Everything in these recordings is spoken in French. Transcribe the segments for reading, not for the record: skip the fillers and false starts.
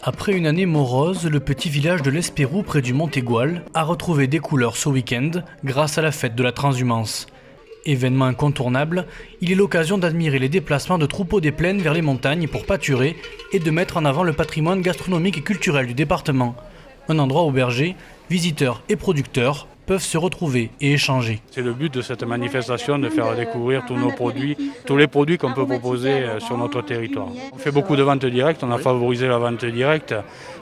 Après une année morose, le petit village de l'Espérou près du Montégoal a retrouvé des couleurs ce week-end grâce à la fête de la transhumance. Événement incontournable, il est l'occasion d'admirer les déplacements de troupeaux des plaines vers les montagnes pour pâturer et de mettre en avant le patrimoine gastronomique et culturel du département. Un endroit où bergers, visiteurs et producteurs peuvent se retrouver et échanger. C'est le but de cette manifestation, de faire découvrir tous nos produits, tous les produits qu'on peut proposer sur notre territoire. On fait beaucoup de ventes directes, on a favorisé la vente directe.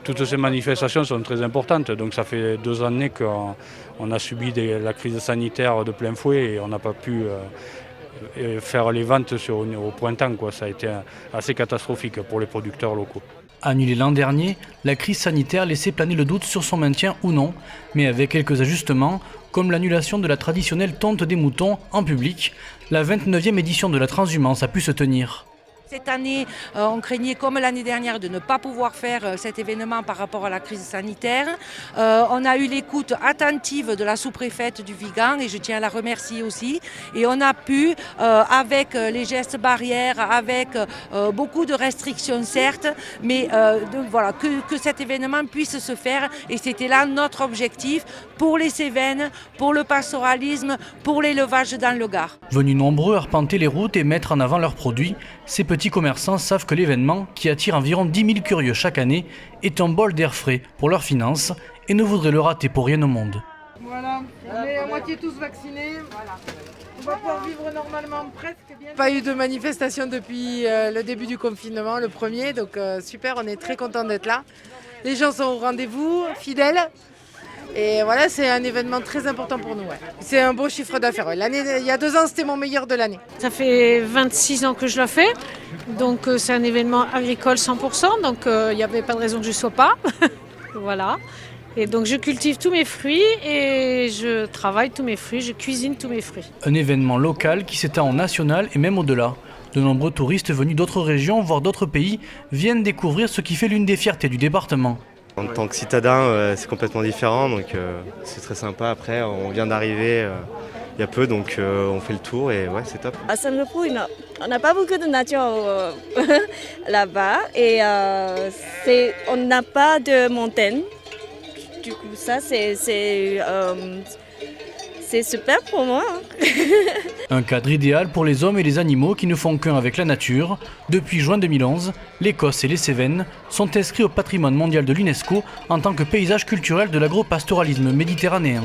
Toutes ces manifestations sont très importantes, donc ça fait 2 années qu'on a subi la crise sanitaire de plein fouet et on n'a pas pu faire les ventes au printemps. Ça a été assez catastrophique pour les producteurs locaux. Annulée l'an dernier, la crise sanitaire laissait planer le doute sur son maintien ou non, mais avec quelques ajustements, comme l'annulation de la traditionnelle tonte des moutons en public, la 29e édition de la transhumance a pu se tenir. Cette année, on craignait, comme l'année dernière, de ne pas pouvoir faire cet événement par rapport à la crise sanitaire. On a eu l'écoute attentive de la sous-préfète du Vigan et je tiens à la remercier aussi. Et on a pu, avec les gestes barrières, avec beaucoup de restrictions certes, mais voilà, que cet événement puisse se faire. Et c'était là notre objectif pour les Cévennes, pour le pastoralisme, pour l'élevage dans le Gard. Venus nombreux arpenter les routes et mettre en avant leurs produits, ces petits commerçants savent que l'événement, qui attire environ 10 000 curieux chaque année, est un bol d'air frais pour leurs finances et ne voudraient le rater pour rien au monde. Voilà, on est à moitié tous vaccinés. On va pouvoir vivre normalement presque bien. Pas eu de manifestation depuis le début du confinement, le premier, donc super, on est très contents d'être là. Les gens sont au rendez-vous, fidèles. Et voilà, c'est un événement très important pour nous. Ouais. C'est un beau chiffre d'affaires. Ouais. Il y a 2 ans, c'était mon meilleur de l'année. Ça fait 26 ans que je le fais, donc c'est un événement agricole 100%, donc il n'y avait pas de raison que je ne sois pas. Voilà. Et donc je cultive tous mes fruits et je travaille tous mes fruits, je cuisine tous mes fruits. Un événement local qui s'étend au national et même au-delà. De nombreux touristes venus d'autres régions, voire d'autres pays, viennent découvrir ce qui fait l'une des fiertés du département. En tant que citadin, c'est complètement différent, donc c'est très sympa. Après, on vient d'arriver il y a peu, donc on fait le tour et ouais, c'est top. À Saint-Lepou, on n'a pas beaucoup de nature là-bas et on n'a pas de montagne. Du coup, ça, c'est super pour moi. Un cadre idéal pour les hommes et les animaux qui ne font qu'un avec la nature. Depuis juin 2011, l'Écosse et les Cévennes sont inscrits au patrimoine mondial de l'UNESCO en tant que paysage culturel de l'agropastoralisme méditerranéen.